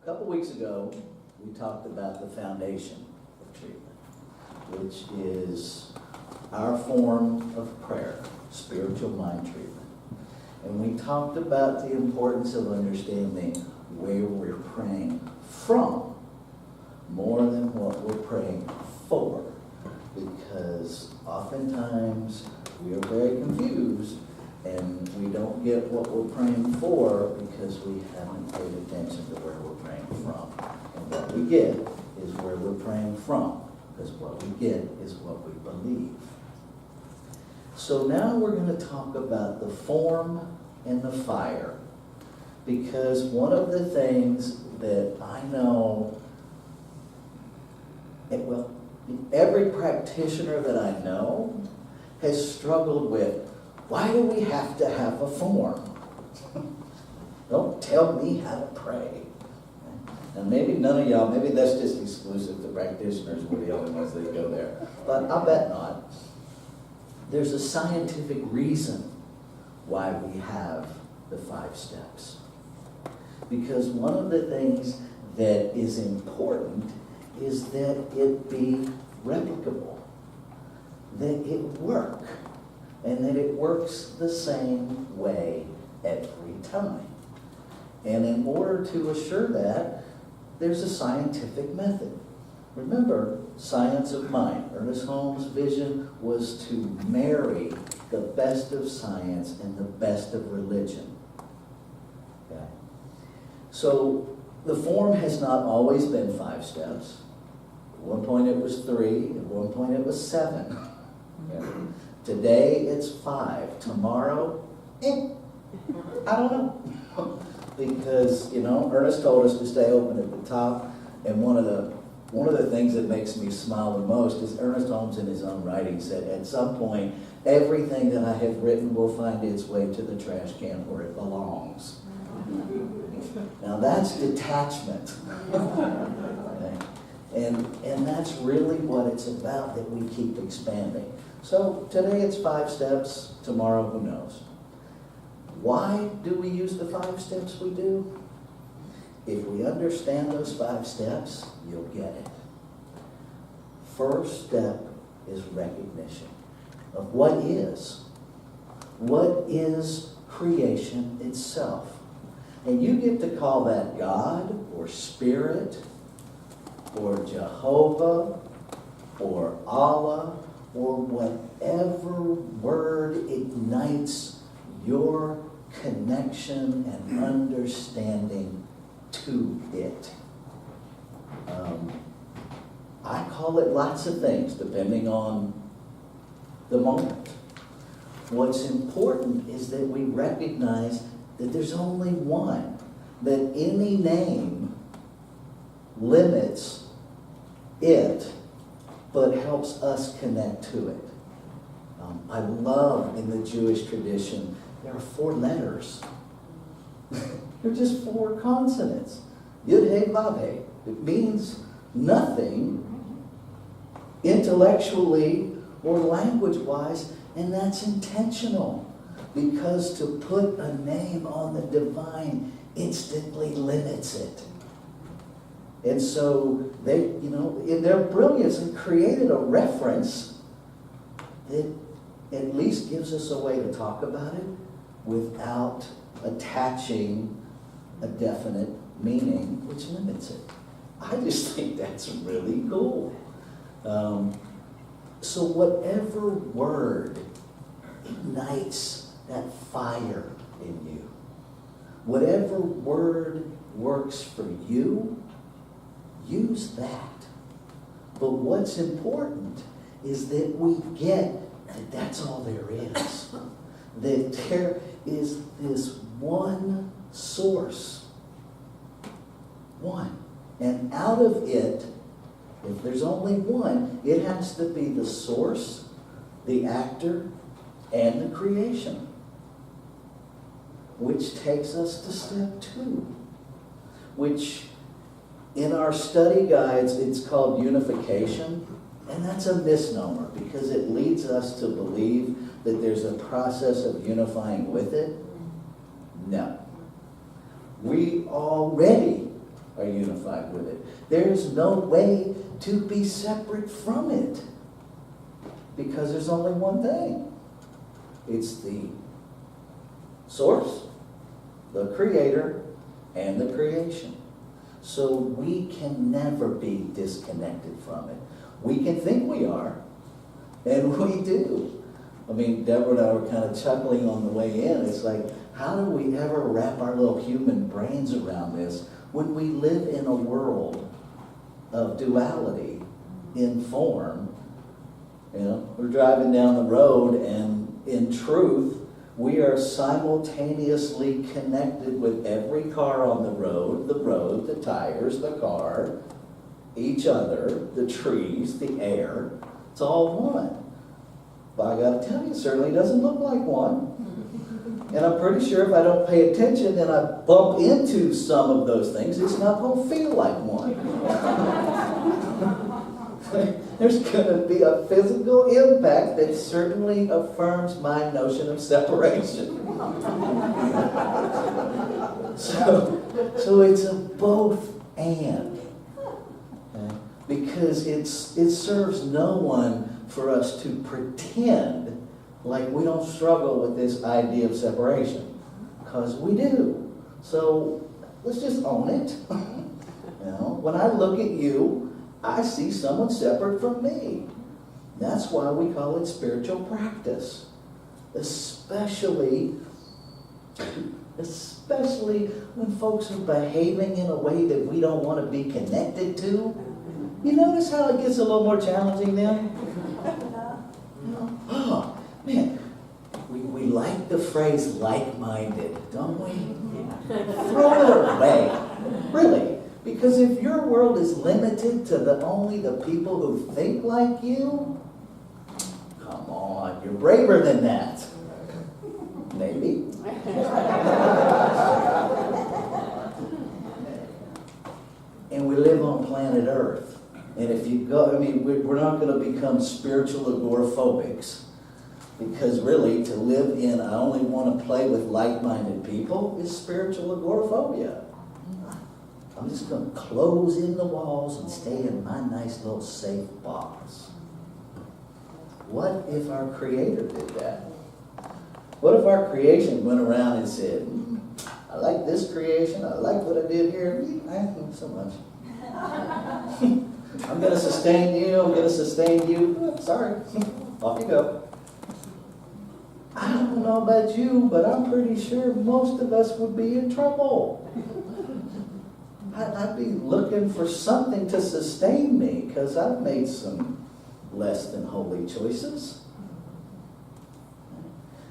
A couple weeks ago, we talked about the foundation of treatment, which is our form of prayer, spiritual mind treatment. And we talked about the importance of understanding where we're praying from more than what we're praying for. Because oftentimes we are very confused and we don't get what we're praying for because we haven't paid attention to where we're praying from. And what we get is where we're praying from, because what we get is what we believe. So now we're going to talk about the form and the fire, because one of the things that I know, every practitioner that I know has struggled with, why do we have to have a form? Don't tell me how to pray. And maybe none of y'all, maybe that's just exclusive to practitioners, we're the only ones that go there. But I bet not. There's a scientific reason why we have the 5 steps. Because one of the things that is important is that it be replicable, that it work, and that it works the same way every time. And in order to assure that, there's a scientific method. Remember, science of mind. Ernest Holmes' vision was to marry the best of science and the best of religion. Okay? So the form has not always been 5 steps. At one point it was 3, at one point it was 7. Okay? Today it's 5. Tomorrow, I don't know. Because, Ernest told us to stay open at the top, and one of the things that makes me smile the most is Ernest Holmes in his own writing said, at some point, everything that I have written will find its way to the trash can where it belongs. Now that's detachment. Okay? And that's really what it's about, that we keep expanding. So today it's 5 steps, tomorrow who knows. Why do we use the 5 steps we do? If we understand those 5 steps, you'll get it. First step is recognition of what is. What is creation itself? And you get to call that God or Spirit or Jehovah or Allah or whatever word ignites your connection and understanding to it. I call it lots of things depending on the moment. What's important is that we recognize that there's only one, that any name limits it but helps us connect to it. I love in the Jewish tradition, there are 4 letters. They're just 4 consonants. Yud He Vav He. It means nothing intellectually or language-wise, and that's intentional, because to put a name on the divine instantly limits it. And so they, in their brilliance, they created a reference that at least gives us a way to talk about it without attaching a definite meaning which limits it. I just think that's really cool. So whatever word ignites that fire in you, whatever word works for you, use that. But what's important is that we get that that's all there is. That there is this one source. One. And out of it, if there's only one, it has to be the source, the actor, and the creation. Which takes us to step 2. Which in our study guides, it's called unification. And that's a misnomer because it leads us to believe that there's a process of unifying with it. No. We already are unified with it. There's no way to be separate from it because there's only one thing. It's the source, the creator, and the creation. So we can never be disconnected from it. We can think we are, and we do. I mean, Deborah and I were kind of chuckling on the way in. It's like, how do we ever wrap our little human brains around this when we live in a world of duality in form? You know, we're driving down the road, and in truth, we are simultaneously connected with every car on the road, the tires, the car, each other, the trees, the air. It's all one. But I gotta tell you, it certainly doesn't look like one. And I'm pretty sure if I don't pay attention and I bump into some of those things, it's not gonna feel like one. There's gonna be a physical impact that certainly affirms my notion of separation. So it's a both and. Okay? Because it serves no one for us to pretend like we don't struggle with this idea of separation, because we do. So let's just own it. You know, when I look at you, I see someone separate from me. That's why we call it spiritual practice, especially when folks are behaving in a way that we don't want to be connected to. You notice how it gets a little more challenging then? Oh, man, we like the phrase like-minded, don't we? Throw it away, really. Because if your world is limited to only the people who think like you, come on, you're braver than that. Maybe. And we live on planet Earth. And if you go, I mean, we're not going to become spiritual agoraphobics, because really to live in, I only want to play with like-minded people, is spiritual agoraphobia. I'm just going to close in the walls and stay in my nice little safe box. What if our Creator did that? What if our creation went around and said, I like this creation, I like what I did here, I don't so much. I'm going to sustain you, I'm going to sustain you. Sorry, off you go. I don't know about you, but I'm pretty sure most of us would be in trouble. I'd be looking for something to sustain me, because I've made some less than holy choices.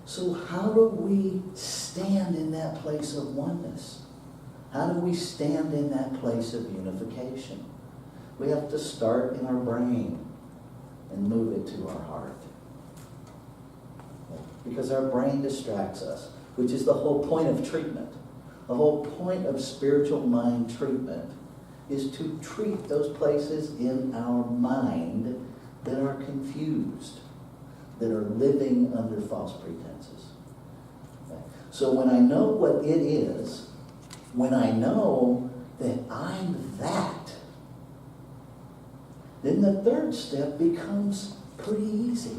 So how do we stand in that place of oneness? How do we stand in that place of unification? We have to start in our brain and move it to our heart. Because our brain distracts us, which is the whole point of treatment. The whole point of spiritual mind treatment is to treat those places in our mind that are confused, that are living under false pretenses. Okay? So when I know what it is, when I know that I'm that, then the third step becomes pretty easy.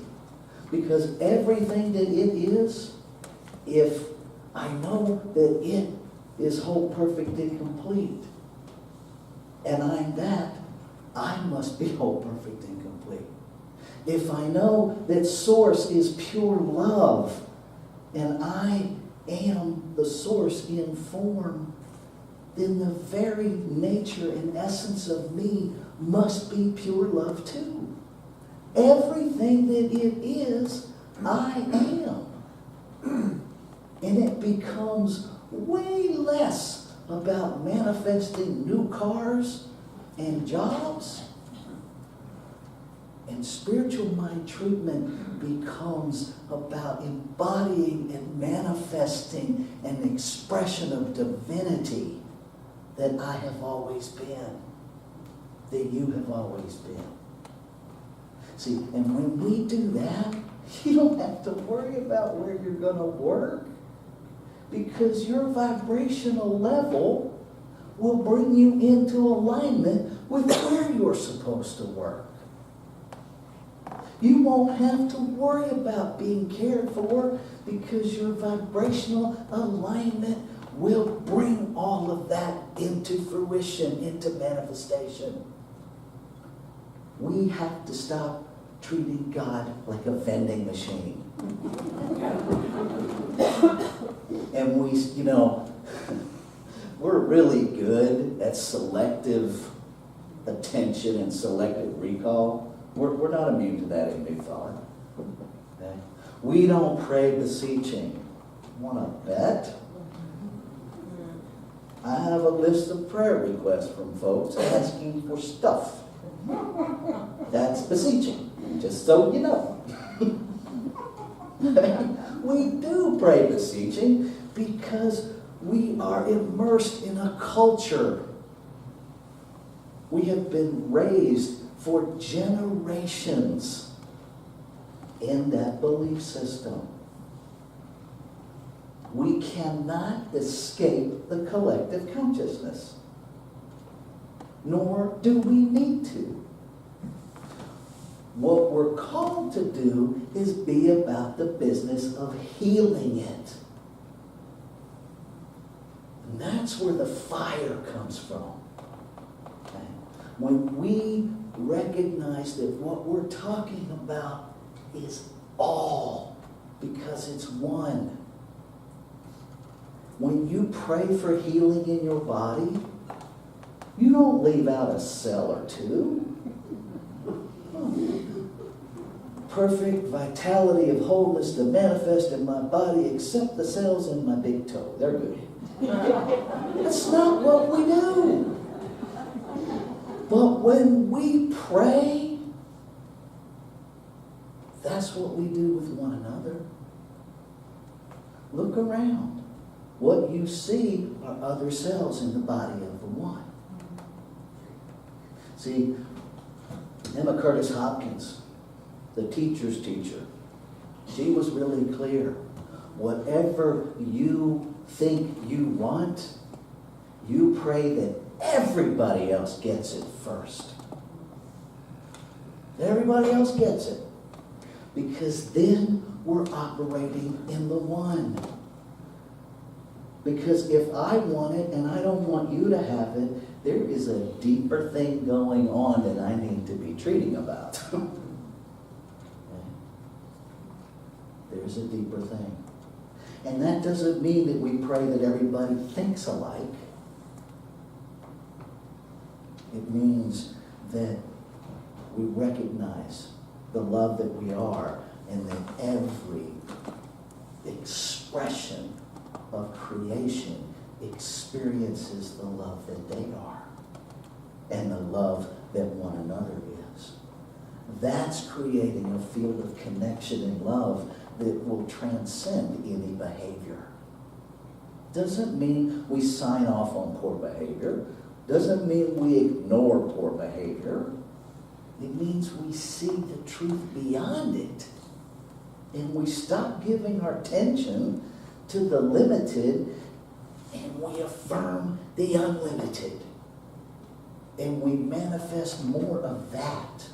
Because everything that it is, if I know that it is whole, perfect, and complete, and I'm that, I must be whole, perfect, and complete. If I know that source is pure love, and I am the source in form, then the very nature and essence of me must be pure love too. Everything that it is, I am. And it becomes way less about manifesting new cars and jobs. And spiritual mind treatment becomes about embodying and manifesting an expression of divinity that I have always been, that you have always been. See, and when we do that, you don't have to worry about where you're going to work, because your vibrational level will bring you into alignment with where you're supposed to work. You won't have to worry about being cared for because your vibrational alignment will bring all of that into fruition, into manifestation. We have to stop treating God like a vending machine. And we're really good at selective attention and selective recall. We're not immune to that in New Thought. Okay? We don't pray beseeching. Want to bet? I have a list of prayer requests from folks asking for stuff. That's beseeching, just so you know. We do pray beseeching because we are immersed in a culture. We have been raised for generations in that belief system. We cannot escape the collective consciousness, nor do we need to. What we're called to do is be about the business of healing it. And that's where the fire comes from. Okay? When we recognize that what we're talking about is all, because it's one. When you pray for healing in your body, you don't leave out a cell or two. Perfect vitality of wholeness to manifest in my body except the cells in my big toe. They're good. That's not what we do. But when we pray, that's what we do with one another. Look around. What you see are other cells in the body of the one. See, Emma Curtis Hopkins, the teacher's teacher, she was really clear. Whatever you think you want, you pray that everybody else gets it first. Everybody else gets it. Because then we're operating in the one. Because if I want it and I don't want you to have it, there is a deeper thing going on that I need to be treating about. There's a deeper thing. And that doesn't mean that we pray that everybody thinks alike. It means that we recognize the love that we are, and that every expression of creation experiences the love that they are and the love that one another is. That's creating a field of connection and love that will transcend any behavior. Doesn't mean we sign off on poor behavior. Doesn't mean we ignore poor behavior. It means we see the truth beyond it. And we stop giving our attention to the limited and we affirm the unlimited. And we manifest more of that.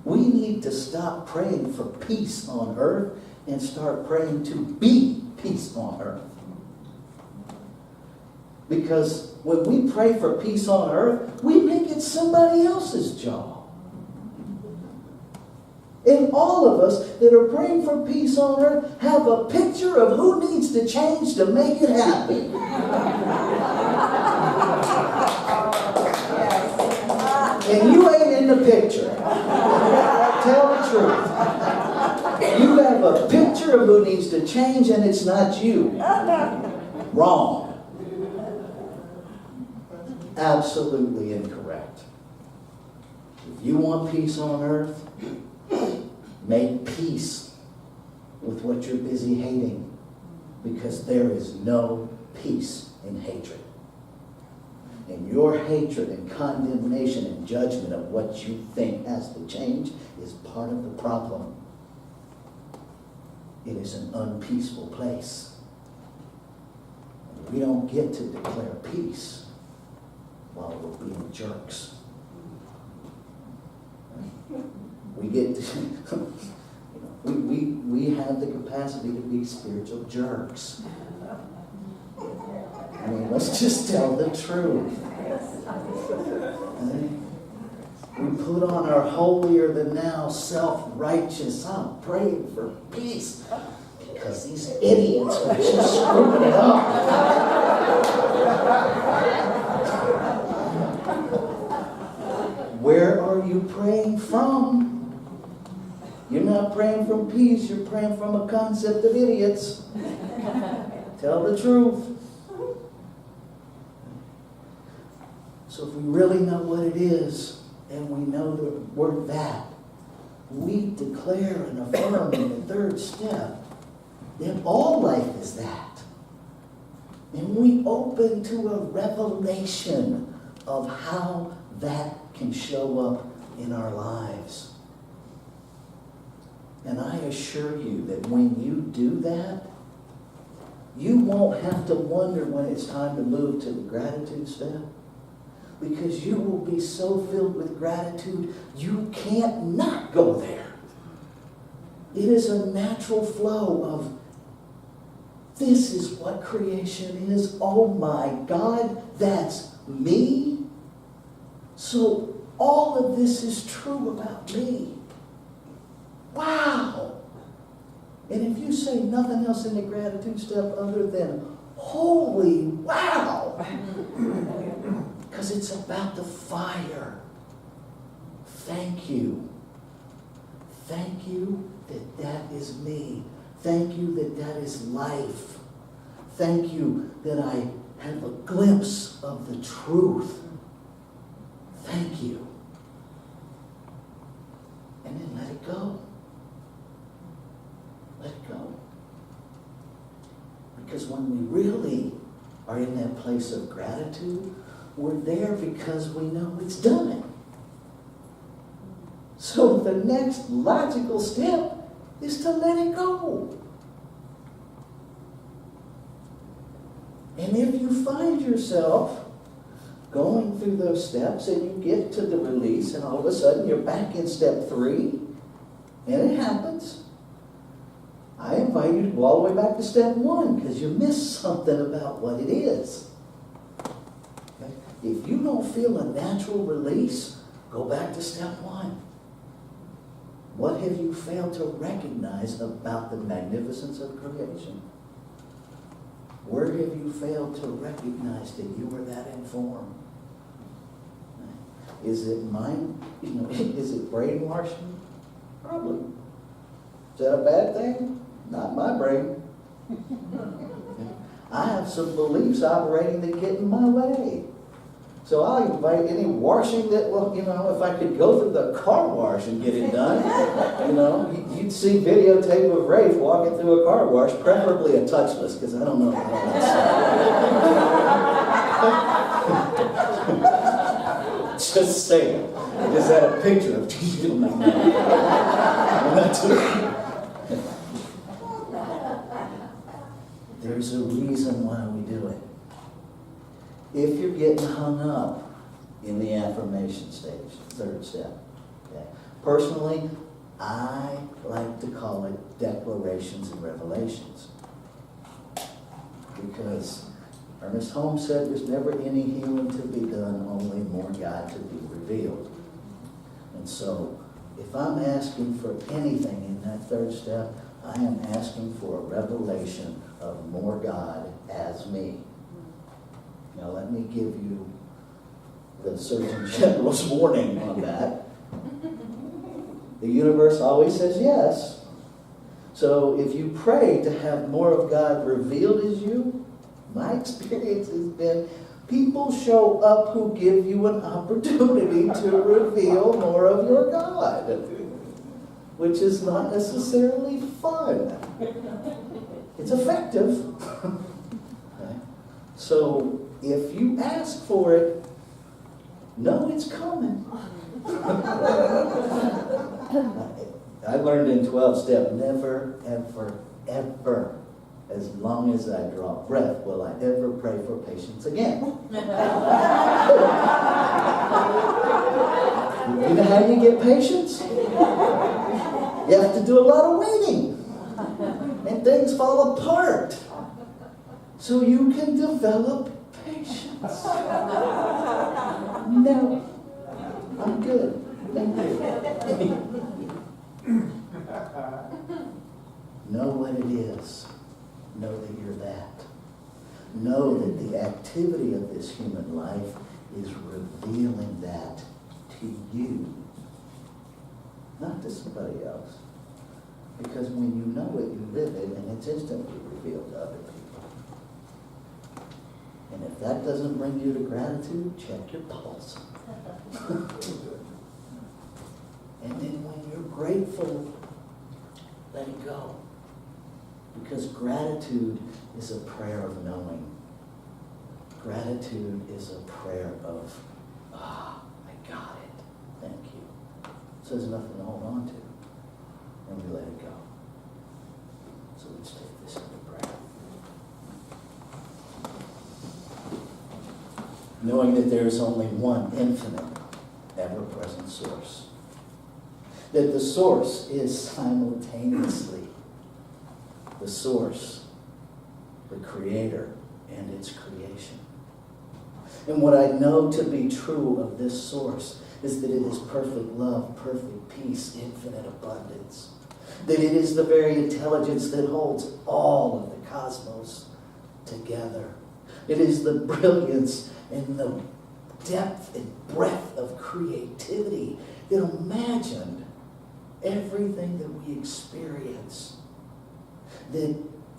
We need to stop praying for peace on earth and start praying to be peace on earth. Because when we pray for peace on earth, we make it somebody else's job. And all of us that are praying for peace on earth have a picture of who needs to change to make it happen. And you ain't in the picture. Tell the truth. You have a picture of who needs to change and it's not you. Wrong. Absolutely incorrect. If you want peace on earth, make peace with what you're busy hating, because there is no peace in hatred. And your hatred and condemnation and judgment of what you think has to change is part of the problem. It is an unpeaceful place. We don't get to declare peace while we're being jerks. We get to, we have the capacity to be spiritual jerks. I mean, let's just tell the truth. We put on our holier-than-thou, self-righteous, I'm praying for peace because these idiots are just screwing it up. Where are you praying from? You're not praying from peace, you're praying from a concept of idiots. Tell the truth. So if we really know what it is, and we know the word that, we declare and affirm in the third step that all life is that. And we open to a revelation of how that can show up in our lives. And I assure you that when you do that, you won't have to wonder when it's time to move to the gratitude step. Because you will be so filled with gratitude, you can't not go there. It is a natural flow of, this is what creation is. Oh my God, that's me. So all of this is true about me. Wow. And if you say nothing else in the gratitude step other than, holy wow. Because it's about the fire. Thank you. Thank you that that is me. Thank you that that is life. Thank you that I have a glimpse of the truth. Thank you. And then let it go. Let it go. Because when we really are in that place of gratitude, we're there because we know it's done. So the next logical step is to let it go. And if you find yourself going through those steps and you get to the release and all of a sudden you're back in step 3, and it happens, I invite you to go all the way back to step 1 because you missed something about what it is. Okay? If you don't feel a natural release, go back to step 1. What have you failed to recognize about the magnificence of creation? Where have you failed to recognize that you were that informed? Is it mind? Is it brainwashing? Probably. Is that a bad thing? Not my brain. I have some beliefs operating that get in my way. So I'll invite any washing that, well, if I could go through the car wash and get it done, you'd see videotape of Rafe walking through a car wash, preferably a touchless, because I don't know how that's just saying. I just had a picture of There's a reason why we do it. If you're getting hung up in the affirmation stage, third step. Okay. Personally, I like to call it declarations and revelations. Because Ernest Holmes said there's never any healing to be done, only more God to be revealed. And so, if I'm asking for anything in that third step, I am asking for a revelation of more God as me. Now let me give you the Surgeon General's warning on that. The universe always says yes. So if you pray to have more of God revealed as you, my experience has been people show up who give you an opportunity to reveal more of your God, which is not necessarily fun. It's effective. Okay. So if you ask for it, know it's coming. I learned in 12-step, never, ever, ever as long as I draw breath, will I ever pray for patience again. You know how you get patience? You have to do a lot of waiting. And things fall apart. So you can develop patience. No. I'm good. Thank you. Know what it is. Know that you're that. Know that the activity of this human life is revealing that to you, not to somebody else. Because when you know it, you live it, and it's instantly revealed to other people. And if that doesn't bring you to gratitude, check your pulse. And then when you're grateful, let it go. Because gratitude is a prayer of knowing. Gratitude is a prayer of, I got it. Thank you. So there's nothing to hold on to. And we let it go. So let's take this into prayer. Knowing that there is only one infinite, ever-present source. That the source is simultaneously the source, the creator, and its creation. And what I know to be true of this source is that it is perfect love, perfect peace, infinite abundance. That it is the very intelligence that holds all of the cosmos together. It is the brilliance and the depth and breadth of creativity that imagined everything that we experience, that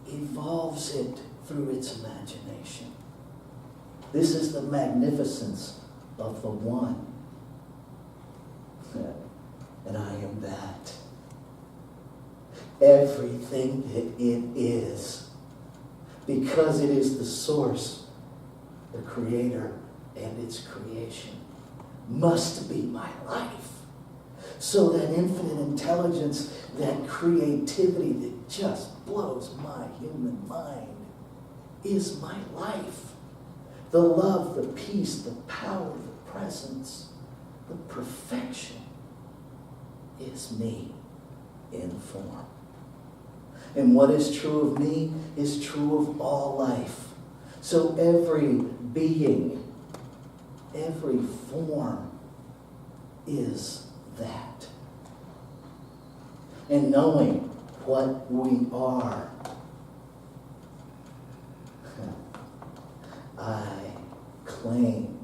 evolves it through its imagination. This is the magnificence of the one. And I am that. Everything that it is, because it is the source, the creator, and its creation, must be my life. So that infinite intelligence, that creativity that just blows my human mind is my life. The love, the peace, the power, the presence, the perfection is me in form. And what is true of me is true of all life. So every being, every form is that. And knowing what we are, I claim,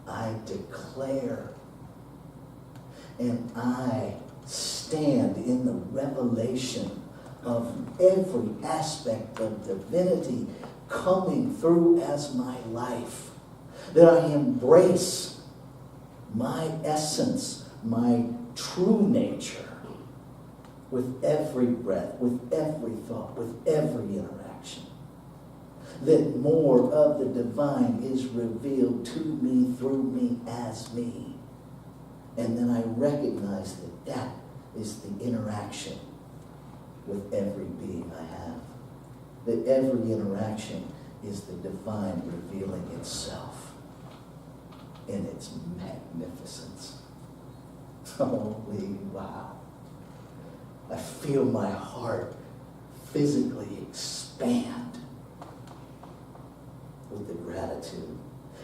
I declare, and I stand in the revelation of every aspect of divinity coming through as my life. That I embrace my essence, my true nature, with every breath, with every thought, with every interaction. That more of the divine is revealed to me, through me, as me. And then I recognize that that is the interaction with every being I have. That every interaction is the divine revealing itself in its magnificence. Holy wow. I feel my heart physically expand with the gratitude.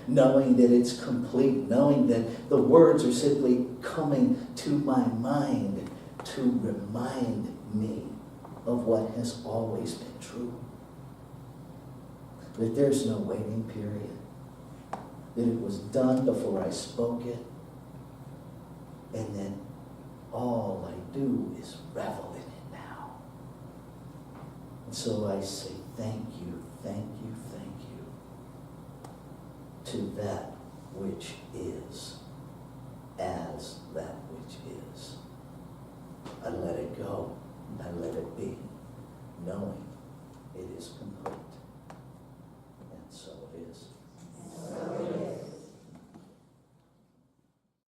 Knowing that it's complete, knowing that the words are simply coming to my mind to remind me of what has always been true. That there's no waiting period. That it was done before I spoke it. And that all I do is revel in it now. And so I say thank you, thank you, thank you to that which is as that which is. I let it go. I let it be, knowing it is complete.